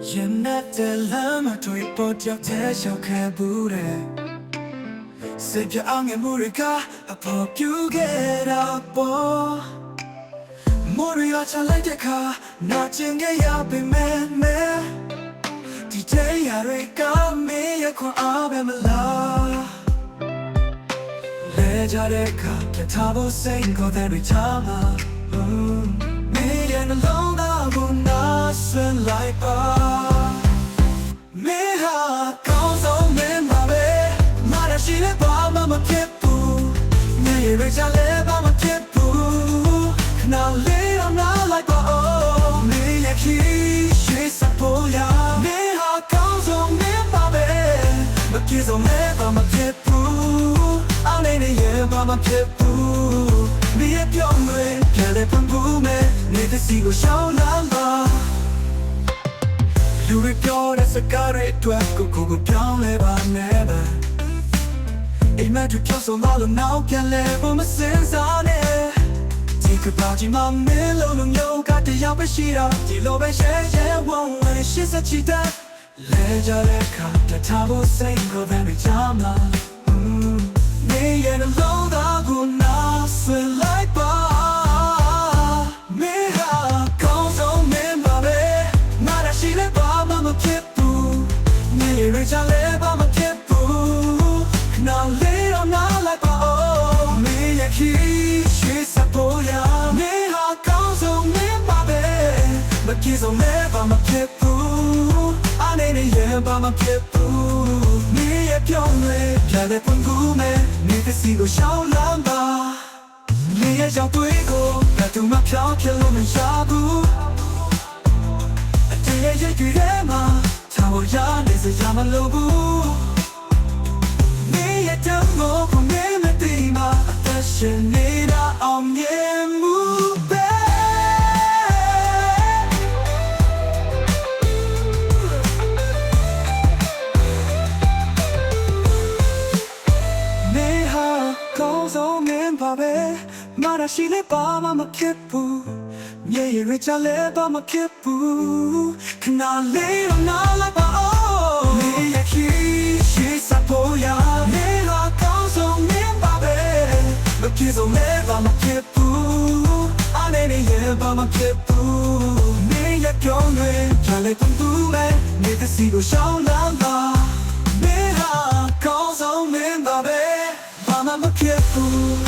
ရင်နဲ့တဲ့လမ်းမတွေ့ပေါ်ကြောက်တဲ့ရှောက်ခဲ့ဘူးတဲ့စိတ်ပြအောင်ငယ်မှုတွေကအပေါ်ပြူခဲ့တာပေါ်မိုးရီအချလိုက်တဲ့ခါနာကျင်ခဲ့ရပေမဲ့ဒီတဲ့ရတွေကမင်းရဲ့ခွန်အားပဲမလားလဲကြတဲ့ခါပြထားဖို့စိတ်ကိုတဲ့တွေချမှာမင်းရဲ့နှလုံးသားကိုနာဆွမ်းလိုက်ပါမင်းဟာကောင်းဆုံးမင်းပါပဲမာရရှိတဲ့ဘာမှမဖြစ်ဘူးမင်းရဲ့ရိတ်ချလည်းဘာမှဖြစ်ဘူးခဏလေးတော့နားလိုက်ပါဦးမင်းရဲ့ခီးရှိစပေါ်ရမင်းဟာကောင်းဆုံးမင်းပါပဲမပြေဆုံးလည်းဘာမှဖြစ်ဘူးအောင်နေရဲ့ဘာမှဖြစ်ဘူးမင်းရဲ့ပြောင်းလဲပြလဲပန်းဘူးမဲနေတဲ့စီကိုရှောင်းလာပါလူတွေပြောတဲ့စကားတွေအတွက်ကိုပြောင်းလဲပါနဲ့ပဲအိမ်မက်တွေပြောဆိုလာလို့နောက်ပြန်လဲဖို့မစင်စားနဲ့ဒီကပါကြီးမမင်းလုံးမျိုးကတယောက်ပဲရှိတော့ဒီလိုပဲရှဲဝုန်းဝဲရှစ်စချီတဲ့လဲကြတဲ့ခါတထားဖို့စိတ်ကိုပဲကြမ်းလာနေရတဲ့လုံးသားကိုနာဆွေလိုက်ပါမင်းဟာကောင်းဆုံးမင်းပါပဲငါရရှိလဲဘာမှမဖြစ်ဘူးနေရကြလဲဘာမှဖြစ်ဘူးခဏလေးတော့နားလိုက်ပါဦးမင်းရဲ့ခီးရှိစပေါ်ရမင်းဟာကောင်းဆုံးမင်းပါပဲမပြေဆုံးလဲဘာမှဖြစ်ဘူးအနေနဲ့ရဘာမှဖြစ်ဘူးမင်းရဲ့ပြောင်းလဲပြတဲ့ပုံကူမဲ့နေတဲ့စီကိုရှောင်းလာပါမင်းရဲ့ကြောင့်တွေ့ကိုဘယ်သူမှဖြောင်းပြလို့မရဘူးအတေးရဲ့ကြွေထဲမှာချောင်းရနေစရာမလိုဘူးမင်းရဲ့တမောကိုမင်းမသိမှအသက်ရှင်နေတာအောင်မြင်မှုပဲပါပဲမာရရှိလဲဘာမှမဖြစ်ဘူးမြေရရချလဲဘာမှဖြစ်ဘူးခဏလေးတော့နားလိုက်ပါဦးမြေရခီးရှိစပေါ်ရမြေဟာကောင်းဆုံးမင်းပါပဲမဖြစ်ဆုံးလဲဘာမှဖြစ်ဘူးအနေနဲ့ရဘာမှဖြစ်ဘူးမြေရပြောင်းလဲချလဲပုံတူမဲနေတဲ့စီကိုရှောင်းလာပါမြေဟာကောင်းဆုံးမင်းပါပဲဘာမှမဖြစ်ဘူး